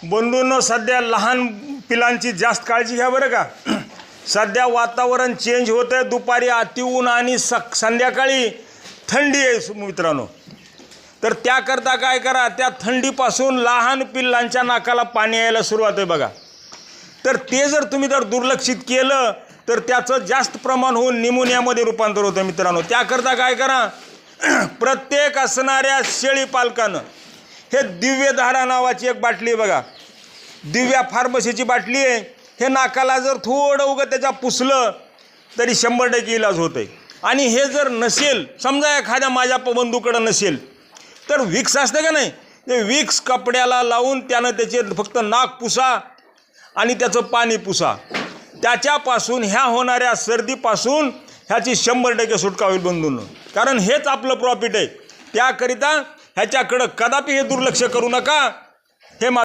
बंधूंनो, सध्या लहान पिलांची जास्त काळजी घ्या बरं का. सध्या वातावरण चेंज होतं आहे, दुपारी अति ऊन आणि संध्याकाळी थंडी आहे मित्रांनो. तर त्याकरता काय करा, त्या थंडीपासून लहान पिल्लांच्या नाकाला पाणी यायला सुरुवात आहे बघा. तर ते जर तुम्ही दुर्लक्षित केलं तर त्याचं जास्त प्रमाण होऊन निमोनियामध्ये रूपांतर होतं मित्रांनो. त्याकरता काय करा, प्रत्येक असणाऱ्या शेळी पालकानं हे दिव्यधारा नावाची एक बाटली आहे बघा, दिव्या फार्मसीची बाटली आहे. हे नाकाला जर थोडं उगं त्याच्या पुसलं तरी 100% इलाज होतं आहे. आणि हे जर नसेल, समजा एखाद्या माझ्या बंधूकडं नसेल, तर विक्स असते का नाही, ते विक्स कपड्याला लावून त्यानं त्याचे फक्त नाक पुसा आणि त्याचं पाणी पुसा. त्याच्यापासून ह्या होणाऱ्या सर्दीपासून ह्याची 100% सुटका होईल बंधूंनो. कारण हेच आपलं प्रॉफिट आहे. त्याकरिता ह्याच्याकडं कदापि हे दुर्लक्ष करू नका. हे